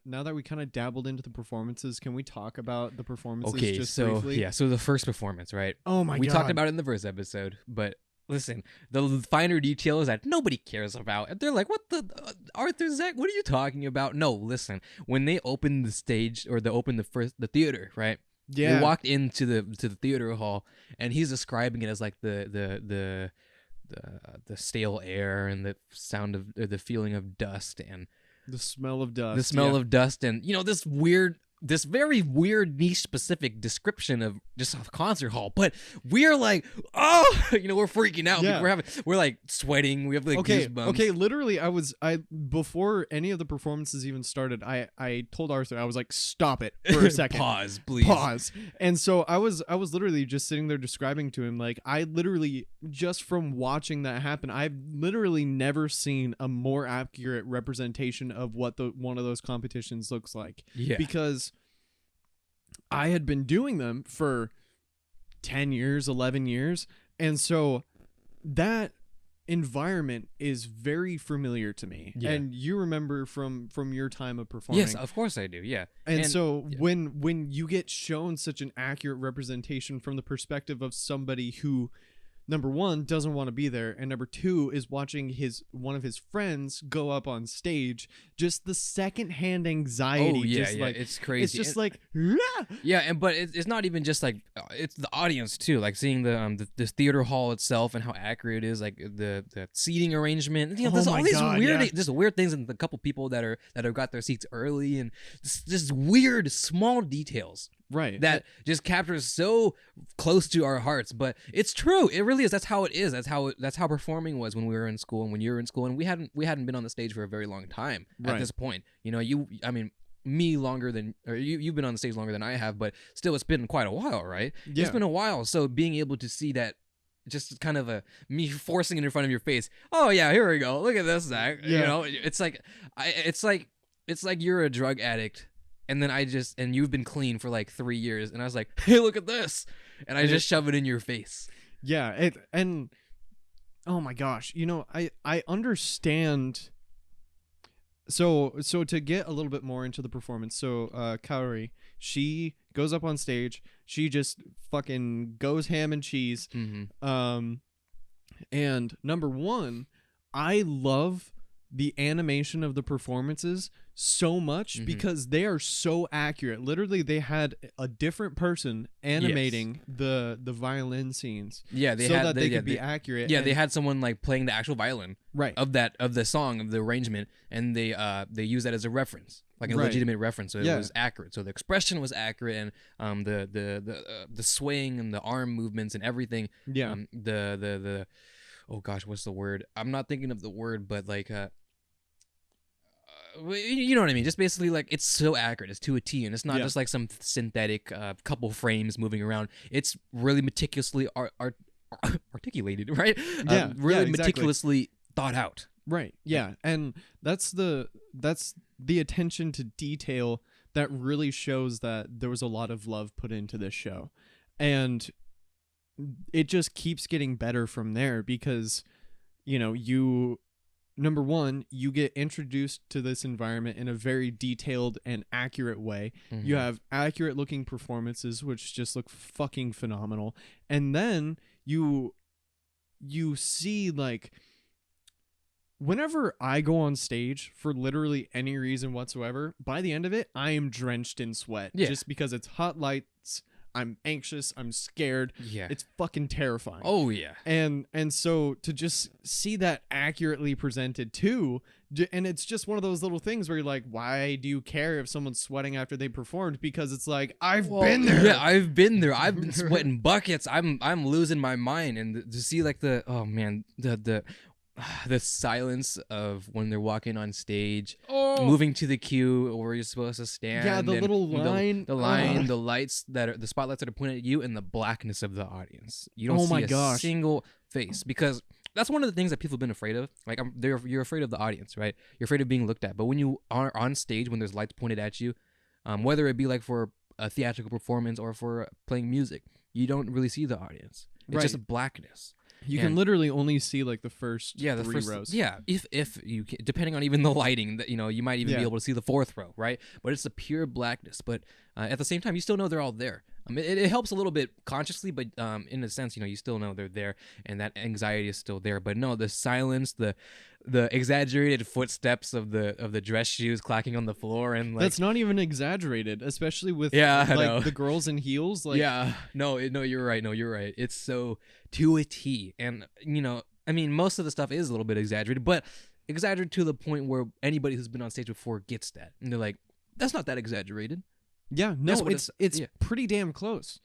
now that we kind of dabbled into the performances, can we talk about the performances just so briefly? yeah, so the first performance, right? Oh my We god. talked about it in the first episode, but listen, the finer details that nobody cares about. And they're like, what the Arthur Zach, what are you talking about? No, listen, when they opened the stage, or they opened the theater, right? Yeah. They walked into the theater hall, and he's describing it as like the stale air and the sound of, or the feeling of dust, and The smell of dust. the smell of dust, and this very weird niche specific description of just a concert hall. But we're like, oh, we're freaking out. Yeah. We're like sweating. We have like goosebumps. Okay, literally I before any of the performances even started, I told Arthur, I was like, stop it for a second. Pause, please. Pause. And so I was literally just sitting there describing to him, like, I literally, just from watching that happen, I've literally never seen a more accurate representation of what one of those competitions looks like. Yeah. Because I had been doing them for 10 years, 11 years. And so that environment is very familiar to me. Yeah. And you remember from your time of performing. Yes, of course I do. Yeah. And so yeah. when you get shown such an accurate representation from the perspective of somebody who, number one, doesn't want to be there, and number two is watching one of his friends go up on stage, just the secondhand anxiety. Oh yeah, just yeah, like, it's crazy. it's just And- like, Yeah, but it's not even just like it's the audience too. Like seeing the theater hall itself and how accurate it is, like the seating arrangement. There's Oh all my these God, weird, yeah. just weird things, and the couple people that have got their seats early, and just weird small details right. that just captures so close to our hearts. But it's true. It really is. That's how it is. That's how performing was when we were in school and when you were in school, and we hadn't been on the stage for a very long time at Right. this point. Me longer than, or you've been on the stage longer than I have, but still it's been quite a while, right? Yeah. It's been a while. So being able to see that, just kind of me forcing it in front of your face. Oh yeah, here we go. Look at this, Zach. Yeah. It's like you're a drug addict, and then and you've been clean for like 3 years, and I was like, hey, look at this, and I just shove it in your face. Yeah, and oh my gosh, I understand. So to get a little bit more into the performance, so Kaori, she goes up on stage, she just fucking goes ham and cheese. Mm-hmm. And number one, I love the animation of the performances so much Mhm. because they are so accurate. Literally, they had a different person animating the violin scenes, Yeah, they so had that they could be accurate. Yeah, and- they had someone like playing the actual violin right. of the song, of the arrangement, and they use that as a reference, like a Right. legitimate reference. So it Yeah. was accurate. So the expression was accurate, and the swaying and the arm movements and everything. Yeah. The oh gosh, what's the word? I'm not thinking of the word, but like you know what I mean? Just basically like it's so accurate. It's to a T, and it's not Yeah. just like some synthetic couple frames moving around. It's really meticulously articulated, right? Yeah, really yeah, exactly. meticulously thought out. Right. Yeah. And that's the attention to detail that really shows that there was a lot of love put into this show. And it just keeps getting better from there because, number one, you get introduced to this environment in a very detailed and accurate way. Mm-hmm. You have accurate looking performances, which just look fucking phenomenal. And then you see, like, whenever I go on stage for literally any reason whatsoever, by the end of it, I am drenched in sweat. Yeah. Just because it's hot lights, I'm anxious, I'm scared. Yeah. It's fucking terrifying. Oh yeah. And so to just see that accurately presented too, and it's just one of those little things where you're like, why do you care if someone's sweating after they performed? Because it's like, I've been there. Yeah, I've been there. I've been sweating buckets. I'm losing my mind, and to see like the silence of when they're walking on stage, moving to the cue where you're supposed to stand. Yeah, the and little line. the line, the lights the spotlights that are pointed at you, and the blackness of the audience. You don't Oh see my a gosh. single face, because that's one of the things that people have been afraid of. Like you're afraid of the audience, right? You're afraid of being looked at. But when you are on stage, when there's lights pointed at you, whether it be like for a theatrical performance or for playing music, you don't really see the audience. It's Right. just blackness. You can literally only see like the first the three first rows. Yeah, if you can, depending on even the lighting, that you might even be able to see the fourth row, right? But it's a pure blackness. But at the same time, you still know they're all there. It helps a little bit consciously, but in a sense, you still know they're there, and that anxiety is still there. But no, the silence, the exaggerated footsteps of the dress shoes clacking on the floor, and like that's not even exaggerated, especially with I know. the girls in heels. Like, no, you're right. No, you're right. It's so to a T, and most of the stuff is a little bit exaggerated, but exaggerated to the point where anybody who's been on stage before gets that, and they're like, "That's not that exaggerated." Yeah, no, That's what it's yeah. pretty damn close.